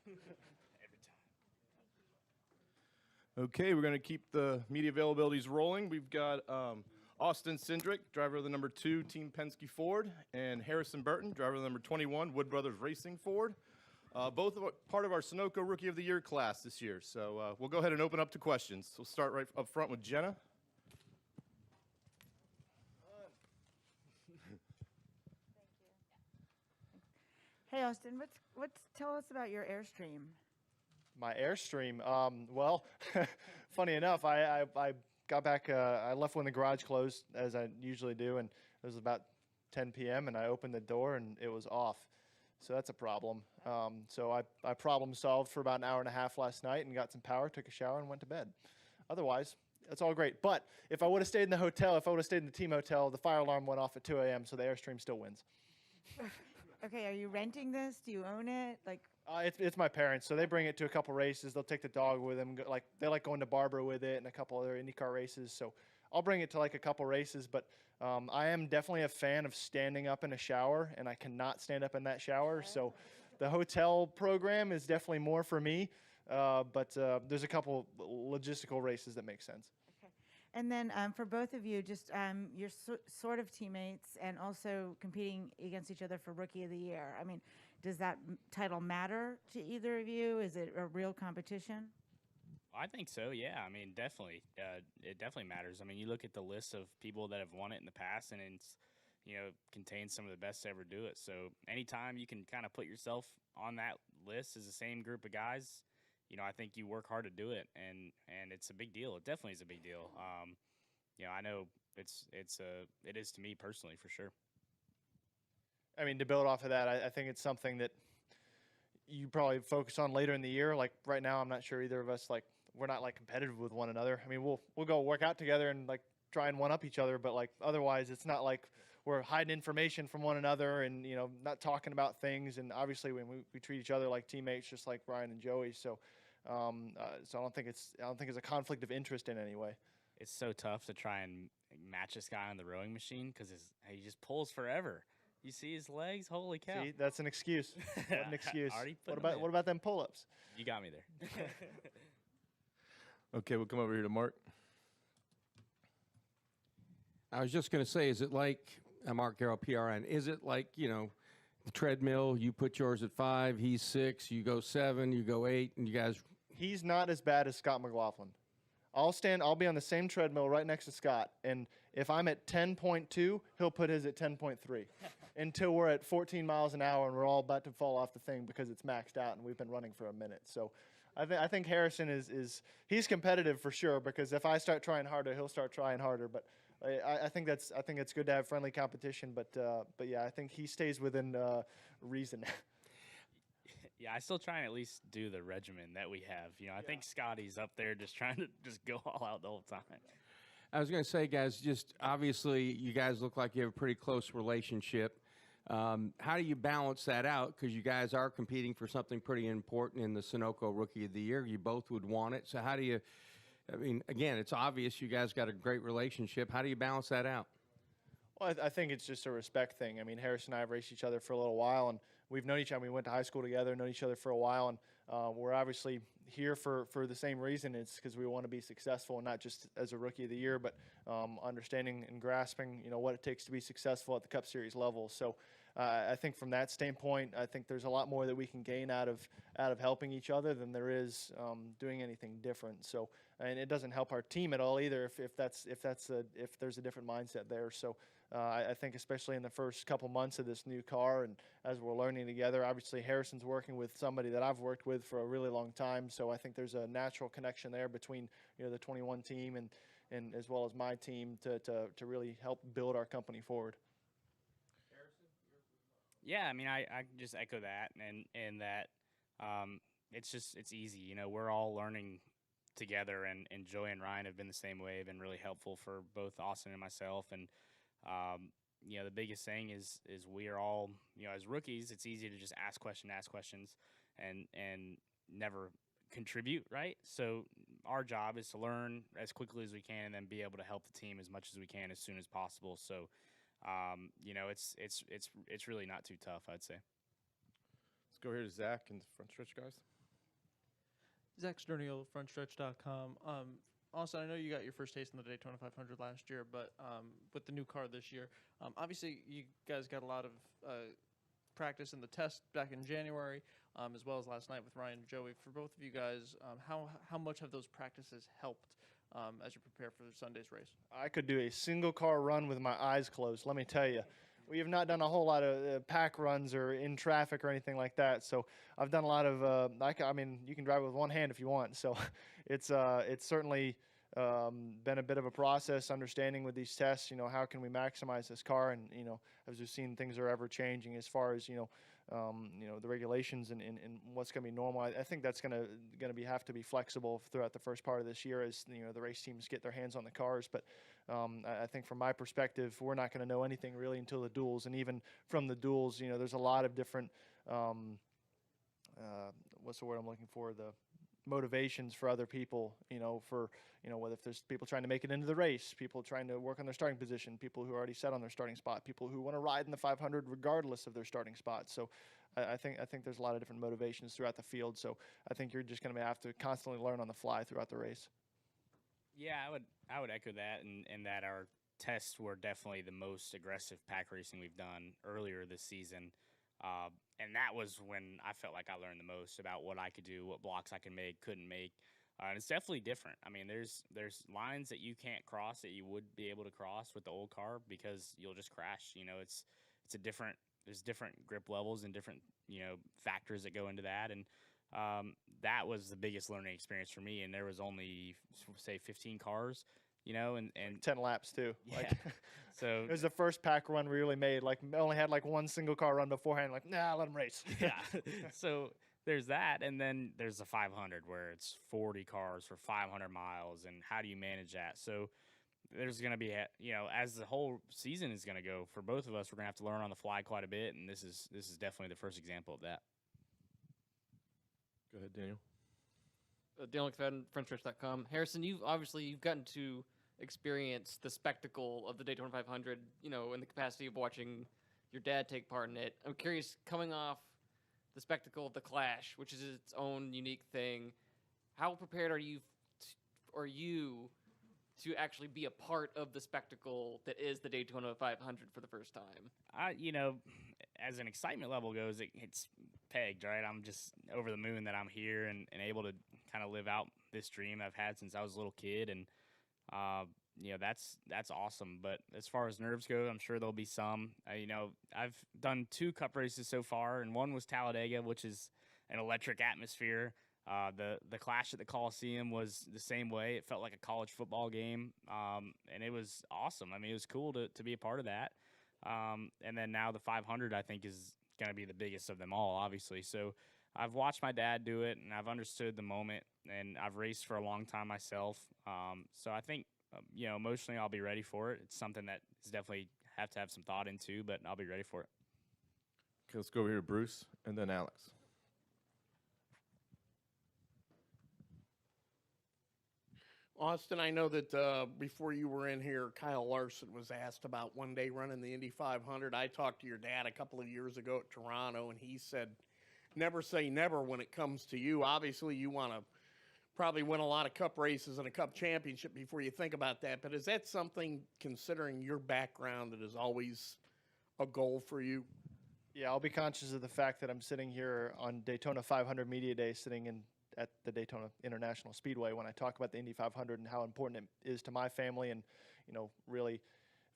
Every time. Okay, we're going to keep the media availabilities rolling. We've got Austin Cindric, driver of the number 2 Team Penske Ford, and Harrison Burton, driver of the number 21 Wood Brothers Racing Ford. Both part of our Sunoco Rookie of the Year class this year. So we'll go ahead and open up to questions. We'll start right up front with Jenna. Hey, Austin, tell us about your Airstream. My Airstream. Well, funny enough, I got back. I left when the garage closed, as I usually do, and it was about 10 p.m. and I opened the door and it was off. So that's a problem. So I problem solved for about an hour and a half last night and got some power, took a shower, and went to bed. Otherwise, it's all great. But if I would have stayed in the hotel, if I would have stayed in the team hotel, the fire alarm went off at 2 a.m. So the Airstream still wins. Okay, are you renting this? Do you own it? Like, it's my parents, so they bring it to a couple races. They'll take the dog with them. They like going to Barbara with it and a couple other IndyCar races. So I'll bring it to like a couple races. But I am definitely a fan of standing up in a shower, and I cannot stand up in that shower. So the hotel program is definitely more for me. But there's a couple logistical races that make sense. okay. And then for both of you, just you're sort of teammates and also competing against each other for Rookie of the Year. I mean, does that title matter to either of you? Is it a real competition? I think so, yeah. I mean, definitely. It definitely matters. I mean, you look at the list of people that have won it in the past, and it's, contains some of the best to ever do it. So anytime you can kind of put yourself on that list as the same group of guys, I think you work hard to do it, and it's a big deal. It definitely is a big deal. I know it is to me personally, for sure. I mean, to build off of that, I think it's something that you probably focus on later in the year. Like right now, I'm not sure either of us, we're not competitive with one another. I mean, we'll go work out together and try and one up each other, but otherwise it's not like we're hiding information from one another and not talking about things. And obviously when we treat each other like teammates, just like Ryan and Joey. So so I don't think it's a conflict of interest in any way. It's so tough to try and match this guy on the rowing machine because he just pulls forever. You see his legs? Holy cow! See, that's an excuse. What an excuse. What about them pull-ups? You got me there. Okay, we'll come over here to Mark. I was just going to say, is it like Mark Garrow, PRN? Is it like the treadmill? You put yours at 5, he's 6. You go 7, you go 8, and you guys. He's not as bad as Scott McLaughlin. I'll be on the same treadmill right next to Scott, and if I'm at 10.2, he'll put his at 10.3 until we're at 14 miles an hour and we're all about to fall off the thing because it's maxed out and we've been running for a minute. So I think Harrison he's competitive for sure, because if I start trying harder, he'll start trying harder. But I think it's good to have friendly competition. But yeah, I think he stays within reason. Yeah, I still try and at least do the regimen that we have. I think Scotty's up there just trying to just go all out the whole time. I was going to say, guys, just obviously you guys look like you have a pretty close relationship. How do you balance that out? Because you guys are competing for something pretty important in the Sunoco Rookie of the Year. You both would want it. So how do you, I mean, again, it's obvious you guys got a great relationship. How do you balance that out? Well, I think it's just a respect thing. I mean, Harris and I have raced each other for a little while, and we've known each other. We went to high school together, known each other for a while, and we're obviously here for the same reason. It's because we want to be successful, and not just as a Rookie of the Year, but understanding and grasping, what it takes to be successful at the Cup Series level. So I think from that standpoint, I think there's a lot more that we can gain out of helping each other than there is doing anything different. So, and it doesn't help our team at all either if there's a different mindset there. So I think especially in the first couple months of this new car and as we're learning together, obviously Harrison's working with somebody that I've worked with for a really long time. So I think there's a natural connection there between the 21 team and as well as my team to really help build our company forward. Yeah, I mean, I just echo that, and that it's easy. We're all learning together, and Joey and Ryan have been the same way. Have been really helpful for both Austin and myself, and the biggest thing is we are all, as rookies, it's easy to just ask questions, and never contribute, right? So our job is to learn as quickly as we can, and then be able to help the team as much as we can as soon as possible. So. It's really not too tough, I'd say. Let's go here to Zach in the front stretch, guys. Zach Sternio, frontstretch.com. Austin, I know you got your first taste in the Daytona 500 last year, but with the new car this year, obviously you guys got a lot of practice in the test back in January, as well as last night with Ryan and Joey. For both of you guys, how much have those practices helped as you prepare for Sunday's race? I could do a single car run with my eyes closed, let me tell you. We have not done a whole lot of pack runs or in traffic or anything like that. So I've done a lot of, I mean, you can drive with one hand if you want. So it's certainly been a bit of a process understanding with these tests, how can we maximize this car? And, as we've seen, things are ever changing as far as, the regulations and what's going to be normal. I think that's going to have to be flexible throughout the first part of this year as, the race teams get their hands on the cars. But I think from my perspective, we're not going to know anything really until the duels. And even from the duels, there's a lot of different, what's the word I'm looking for? The motivations for other people, whether if there's people trying to make it into the race, people trying to work on their starting position, people who are already set on their starting spot, people who want to ride in the 500 regardless of their starting spot. So I think there's a lot of different motivations throughout the field. So I think you're just going to have to constantly learn on the fly throughout the race. Yeah, I would echo that, and that our tests were definitely the most aggressive pack racing we've done earlier this season. And that was when I felt like I learned the most about what I could do, what blocks I could make, couldn't make. And it's definitely different. I mean, there's lines that you can't cross that you would be able to cross with the old car because you'll just crash. It's there's different grip levels and different, factors that go into that. And that was the biggest learning experience for me. And there was only, say, 15 cars, and 10 laps too. Yeah. So it was the first pack run we really made. Like, only had like one single car run beforehand. Like, nah, let them race. Yeah. So there's that, and then there's the 500 where it's 40 cars for 500 miles, and how do you manage that? So there's going to be, as the whole season is going to go for both of us, we're going to have to learn on the fly quite a bit, and this is definitely the first example of that. Go ahead, Daniel. Daniel McFadden, FrenchRich.com. Harrison, you've gotten to experience the spectacle of the Daytona 500, in the capacity of watching your dad take part in it. I'm curious, coming off the spectacle of the Clash, which is its own unique thing, how prepared are you to actually be a part of the spectacle that is the Daytona 500 for the first time? As an excitement level goes, it's pegged, right? I'm just over the moon that I'm here and able to kind of live out this dream I've had since I was a little kid. And, that's awesome. But as far as nerves go, I'm sure there'll be some. I've done 2 cup races so far, and one was Talladega, which is an electric atmosphere. The Clash at the Coliseum was the same way. It felt like a college football game, and it was awesome. I mean, it was cool to be a part of that. And then now the 500, I think, is going to be the biggest of them all, obviously. So I've watched my dad do it, and I've understood the moment, and I've raced for a long time myself. So I think, emotionally I'll be ready for it. It's something that is definitely have to have some thought into, but I'll be ready for it. Okay, let's go over here to Bruce and then Alex. Austin, I know that before you were in here, Kyle Larson was asked about one day running the Indy 500. I talked to your dad a couple of years ago at Toronto, and he said, never say never when it comes to you. Obviously, you want to probably win a lot of cup races and a cup championship before you think about that. But is that something, considering your background, that is always a goal for you? Yeah, I'll be conscious of the fact that I'm sitting here on Daytona 500 Media Day, sitting at the Daytona International Speedway when I talk about the Indy 500 and how important it is to my family and, really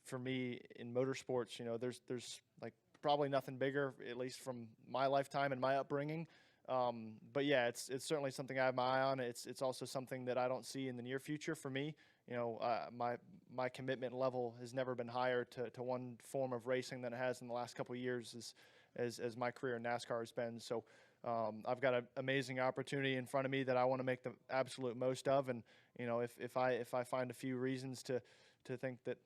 for me in motorsports, there's like probably nothing bigger, at least from my lifetime and my upbringing. But yeah, it's certainly something I have my eye on. It's also something that I don't see in the near future for me. My commitment level has never been higher to one form of racing than it has in the last couple of years as my career in NASCAR has been. So I've got an amazing opportunity in front of me that I want to make the absolute most of. And, if I find a few reasons to think that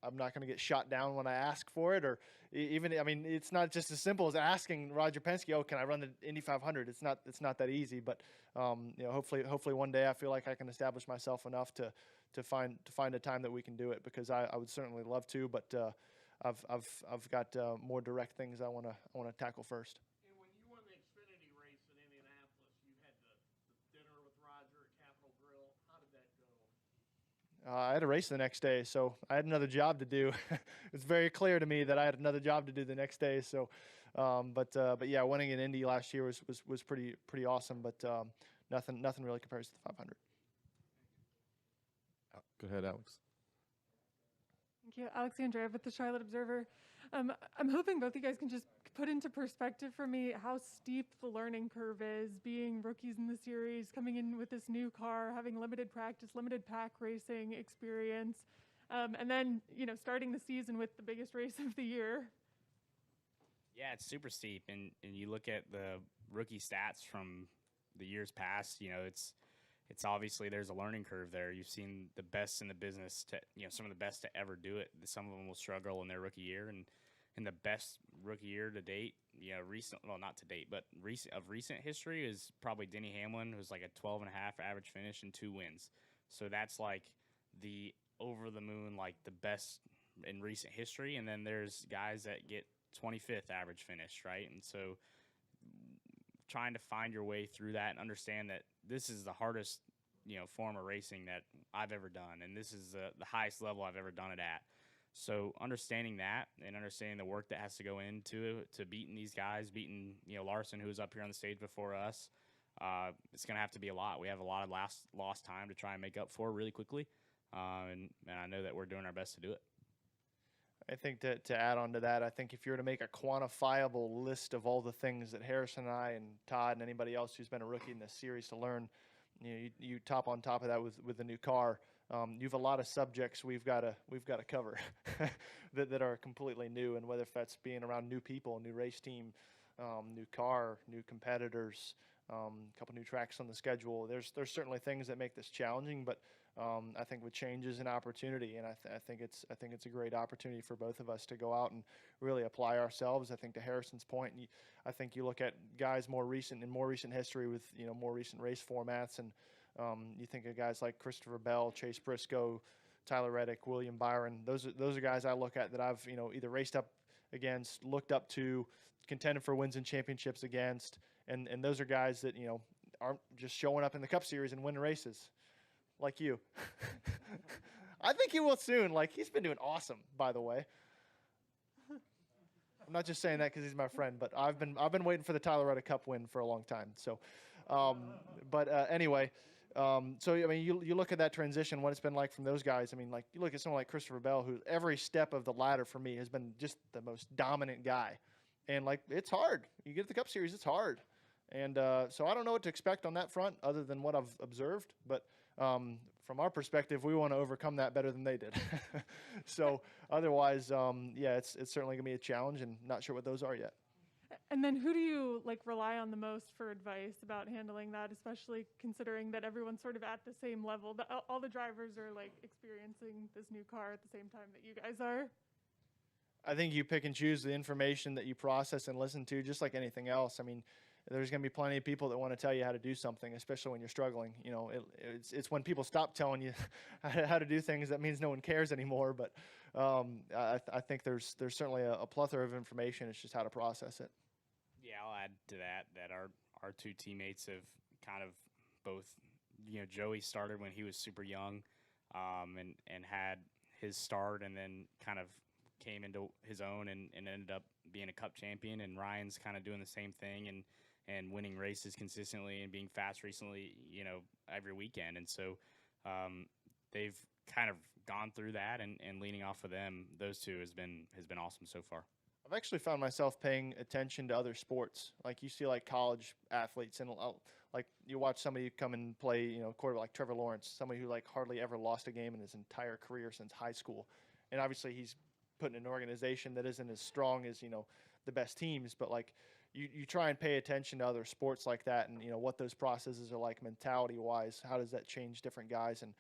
I'm not going to get shot down when I ask for it, or even, it's not just as simple as asking Roger Penske, oh, can I run the Indy 500? It's not that easy, but, hopefully one day I feel like I can establish myself enough to find a time that we can do it, because I would certainly love to, but, I've got more direct things I want to tackle first. And when you won the Xfinity race in Indianapolis, you had I had a race the next day, so I had another job to do. It's very clear to me that I had another job to do the next day. So, but yeah, winning in Indy last year was pretty awesome. But nothing really compares to the 500. Go ahead, Alex. Thank you. Alexandra with the Charlotte Observer. I'm hoping both you guys can just put into perspective for me how steep the learning curve is, being rookies in the series, coming in with this new car, having limited practice, limited pack racing experience, and then, starting the season with the biggest race of the year. Yeah, it's super steep, and you look at the rookie stats from the years past. It's obviously there's a learning curve there. You've seen the best in the business some of the best to ever do it. Some of them will struggle in their rookie year, and the best rookie year to date, not to date, but recent history is probably Denny Hamlin, who's like a 12.5 average finish and 2 wins. So that's like the over the moon, like the best in recent history. And then there's guys that get 25th average finish, right? And so trying to find your way through that and understand that this is the hardest, form of racing that I've ever done, and this is the highest level I've ever done it at. So understanding that and understanding the work that has to go into beating these guys, beating Larson, who was up here on the stage before us, it's going to have to be a lot. We have a lot of lost time to try and make up for really quickly, and I know that we're doing our best to do it. I think to add on to that, I think if you were to make a quantifiable list of all the things that Harrison and I and Todd and anybody else who's been a rookie in this series to learn, you top on top of that with the new car. You have a lot of subjects we've got to cover that are completely new, and whether that's being around new people, new race team, new car, new competitors, a couple new tracks on the schedule. There's certainly things that make this challenging, but I think with change is an opportunity, and I think it's a great opportunity for both of us to go out and really apply ourselves. I think to Harrison's point, I think you look at guys more recent history with more recent race formats, and you think of guys like Christopher Bell, Chase Briscoe, Tyler Reddick, William Byron. Those are guys I look at that I've either raced up against, looked up to, contended for wins and championships against, and those are guys that aren't just showing up in the Cup Series and winning races like you. I think he will soon. Like, he's been doing awesome, by the way. I'm not just saying that because he's my friend, but I've been waiting for the Tyler Reddick Cup win for a long time. So, anyway. So, I mean, you look at that transition, what it's been like from those guys. I mean, like, you look at someone like Christopher Bell, who every step of the ladder for me has been just the most dominant guy. And, like, it's hard. You get to the Cup Series, it's hard. And so I don't know what to expect on that front other than what I've observed. But from our perspective, we want to overcome that better than they did. So otherwise, it's certainly going to be a challenge, and not sure what those are yet. And then who do you rely on the most for advice about handling that, especially considering that everyone's sort of at the same level? All the drivers are experiencing this new car at the same time that you guys are. I think you pick and choose the information that you process and listen to, just like anything else. I mean, there's going to be plenty of people that want to tell you how to do something, especially when you're struggling. It's when people stop telling you how to do things that means no one cares anymore. But I think there's certainly a plethora of information. It's just how to process it. Yeah, I'll add to that our two teammates have kind of both, Joey started when he was super young, and had his start, and then kind of came into his own and ended up being a Cup champion. And Ryan's kind of doing the same thing and winning races consistently and being fast recently, every weekend. And so they've kind of gone through that, and leaning off of them, those two has been awesome so far. I've actually found myself paying attention to other sports. Like, you see college athletes, and like you watch somebody come and play, quarterback like Trevor Lawrence, somebody who hardly ever lost a game in his entire career since high school. And obviously he's put in an organization that isn't as strong as, the best teams, but you try and pay attention to other sports like that, and what those processes are like mentality wise. How does that change different guys? And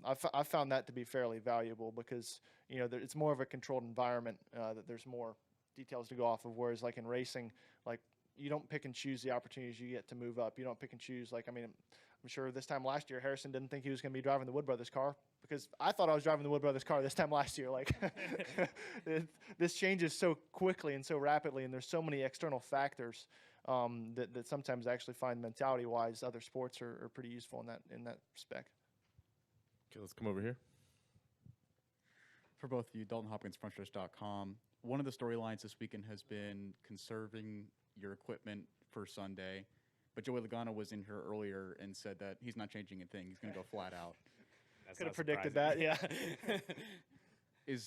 I've found that to be fairly valuable, because it's more of a controlled environment, that there's more details to go off of. Whereas in racing, you don't pick and choose the opportunities you get to move up. You don't pick and choose. I'm sure this time last year, Harrison didn't think he was going to be driving the Wood Brothers car, because I thought I was driving the Wood Brothers car this time last year. This changes so quickly and so rapidly, and there's so many external factors that sometimes I actually find mentality-wise other sports are pretty useful in that respect. Okay, let's come over here. For both of you, Dalton Hopkins, FrontStretch.com. One of the storylines this weekend has been conserving your equipment for Sunday, but Joey Logano was in here earlier and said that he's not changing a thing. He's going to go flat out. That's Could have not predicted that, surprising. yeah.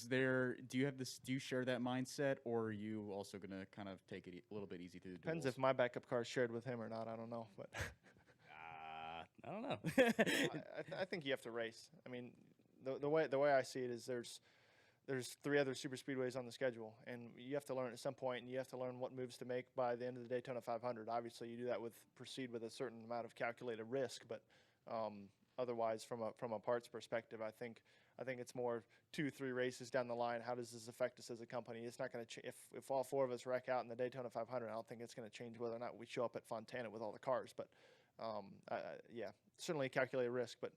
Do you share that mindset, or are you also going to kind of take it a little bit easy through the Depends duels? if my backup car is shared with him or not. I don't know, but I don't know. I think you have to race. I mean, the way I see it is there's 3 other super speedways on the schedule, and you have to learn at some point, and you have to learn what moves to make by the end of the Daytona 500. Obviously, you do that proceed with a certain amount of calculated risk, but otherwise, from a parts perspective, I think it's more 2-3 races down the line. How does this affect us as a company? It's not going to if all 4 of us wreck out in the Daytona 500. I don't think it's going to change whether or not we show up at Fontana with all the cars. But yeah, certainly a calculated risk. But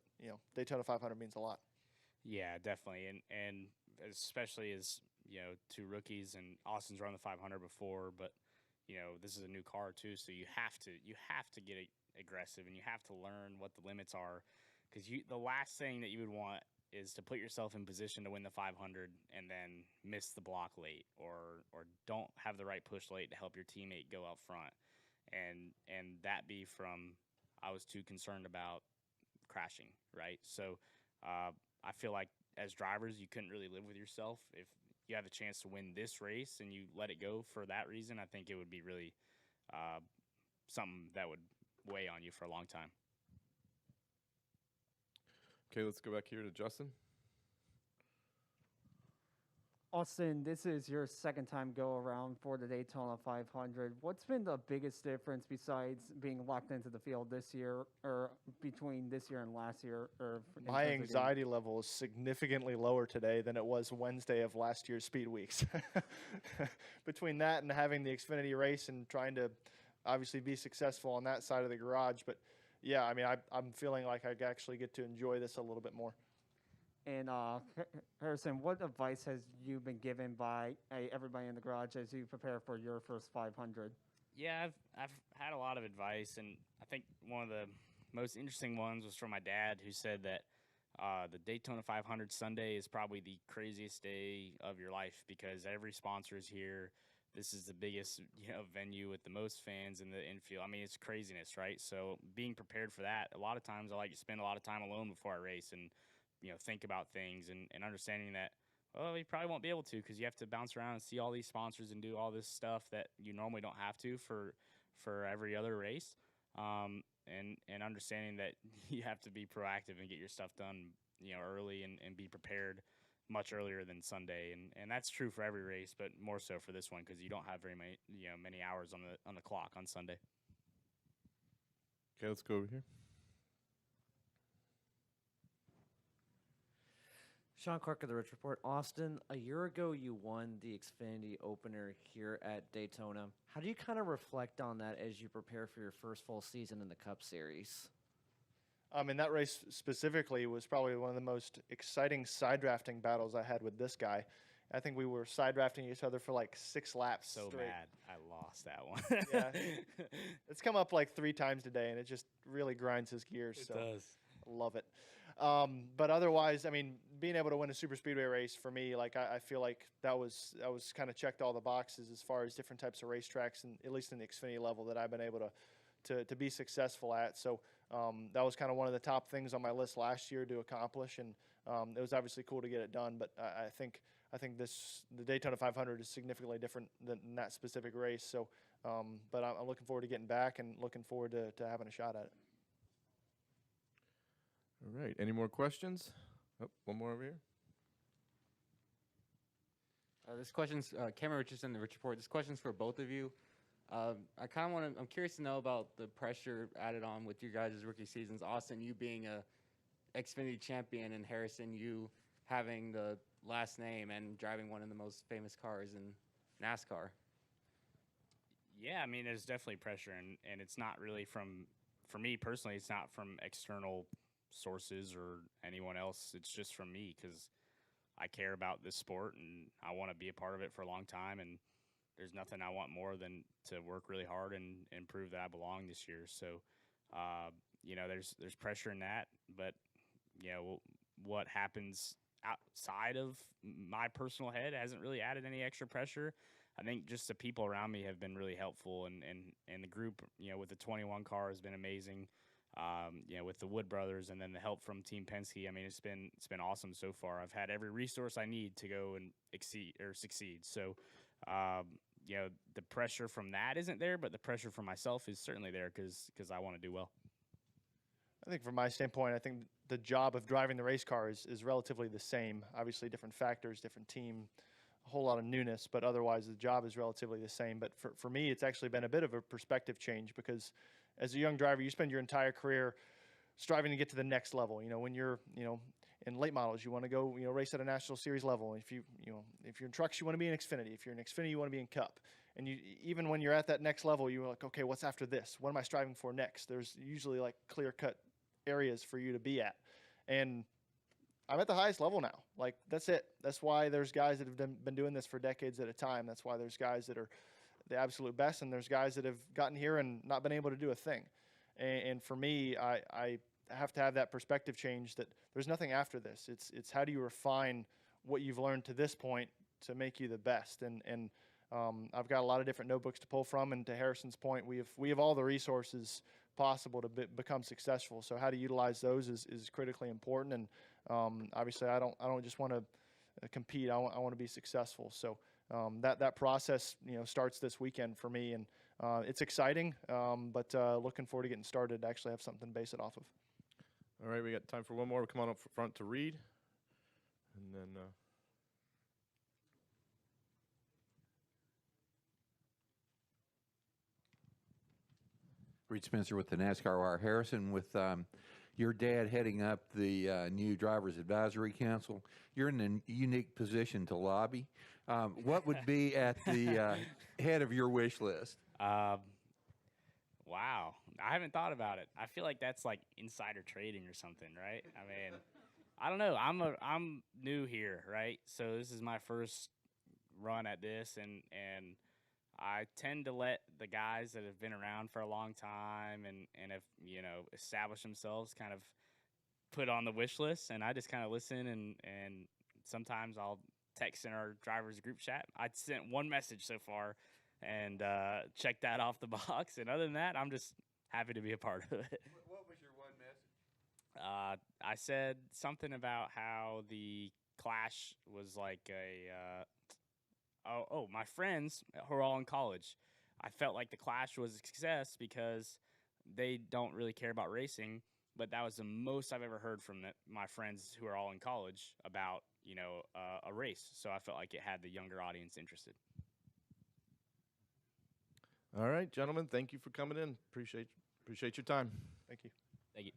Daytona 500 means a lot. Yeah, definitely, and especially as 2 rookies, and Austin's run the 500 before, but this is a new car too, so you have to get aggressive, and you have to learn what the limits are, because the last thing that you would want is to put yourself in position to win the 500 and then miss the block late, or don't have the right push late to help your teammate go out front, and that be from I was too concerned about crashing, right? So I feel like as drivers, you couldn't really live with yourself. If you have a chance to win this race and you let it go for that reason, I think it would be really something that would weigh on you for a long time. Okay, let's go back here to Justin. Austin, this is your second time go around for the Daytona 500. What's been the biggest difference besides being locked into the field this year, or between this year and last year? My anxiety level is significantly lower today than it was Wednesday of last year's Speed Weeks. Between that and having the Xfinity race and trying to obviously be successful on that side of the garage. But yeah, I mean, I'm feeling like I actually get to enjoy this a little bit more. And Harrison, what advice has you been given by everybody in the garage as you prepare for your first 500? Yeah, I've had a lot of advice, and I think one of the most interesting ones was from my dad, who said that the Daytona 500 Sunday is probably the craziest day of your life, because every sponsor is here. This is the biggest venue with the most fans in the infield. I mean, it's craziness, right? So being prepared for that, a lot of times I like to spend a lot of time alone before I race and think about things, and understanding that, well, you probably won't be able to, because you have to bounce around and see all these sponsors and do all this stuff that you normally don't have to for every other race. And understanding that you have to be proactive and get your stuff done, early, and be prepared much earlier than Sunday. And that's true for every race, but more so for this one, because you don't have very many hours on the clock on Sunday. Okay, let's go over here. Sean Clark of the Rich Report. Austin, a year ago you won the Xfinity opener here at Daytona. How do you kind of reflect on that as you prepare for your first full season in the Cup Series? And that race specifically was probably one of the most exciting side drafting battles I had with this guy. I think we were side drafting each other for like 6 laps So straight. mad I lost that one. Yeah. It's come up like 3 times today, and it just really grinds his gears. It so does. I love it. But otherwise, I mean, being able to win a super speedway race for me, like I feel like that was kind of checked all the boxes as far as different types of racetracks, and at least in the Xfinity level that I've been able to be successful at. So that was kind of one of the top things on my list last year to accomplish, and it was obviously cool to get it done. But I think the Daytona 500 is significantly different than that specific race. So, but I'm looking forward to getting back and looking forward to having a shot at it. All right. Any more questions? Oh, one more over here. This question's Cameron Richardson, the Rich Report. This question's for both of you. I kind of want to. I'm curious to know about the pressure added on with your guys' rookie seasons. Austin, you being a Xfinity champion, and Harrison, you having the last name and driving one of the most famous cars in NASCAR. Yeah, I mean, there's definitely pressure, and it's not really for me personally, it's not from external sources or anyone else. It's just from me, because I care about this sport and I want to be a part of it for a long time, and there's nothing I want more than to work really hard and prove that I belong this year. So there's pressure in that, but what happens outside of my personal head hasn't really added any extra pressure. I think just the people around me have been really helpful, and the group, with the 21 car has been amazing. With the Wood brothers, and then the help from Team Penske. I mean, it's been awesome so far. I've had every resource I need to go and succeed. So, the pressure from that isn't there, but the pressure from myself is certainly there because I want to do well. I think from my standpoint, I think the job of driving the race car is relatively the same. Obviously, different factors, different team, a whole lot of newness, but otherwise the job is relatively the same. But for me, it's actually been a bit of a perspective change because as a young driver, you spend your entire career striving to get to the next level. When you're, in late models, you want to go, race at a national series level. If if you're in trucks, you want to be in Xfinity. If you're in Xfinity, you want to be in Cup. And even when you're at that next level, you're like, okay, what's after this? What am I striving for next? There's usually like clear-cut areas for you to be at. And I'm at the highest level now. Like, that's it. That's why there's guys that have been doing this for decades at a time. That's why there's guys that are the absolute best, and there's guys that have gotten here and not been able to do a thing. And for me, I have to have that perspective change that there's nothing after this. It's how do you refine what you've learned to this point to make you the best. And I've got a lot of different notebooks to pull from. And to Harrison's point, we have all the resources possible to become successful. So how to utilize those is critically important. And obviously, I don't just want to compete. I want to be successful. So that process starts this weekend for me, and it's exciting. But looking forward to getting started to actually have something to base it off of. All right, we got time for one more. We'll come on up front to Reed, and then. Reed Spencer with the NASCAR Wire. Harrison, with your dad heading up the new Drivers Advisory Council, you're in a unique position to lobby. What would be at the head of your wish list? Wow, I haven't thought about it. I feel like that's like insider trading or something, right? I mean, I don't know. I'm new here, right? So this is my first run at this, and I tend to let the guys that have been around for a long time and have, established themselves kind of put on the wish list, and I just kind of listen, and sometimes I'll text in our drivers group chat. I sent one message so far and checked that off the box, and other than that, I'm just happy to be a part of it. What was your one message? I said something about how the Clash was like my friends who are all in college, I felt like the Clash was a success because they don't really care about racing, but that was the most I've ever heard from my friends who are all in college about, a race. So I felt like it had the younger audience interested. All right, gentlemen, thank you for coming in. Appreciate your time. Thank you. Thank you.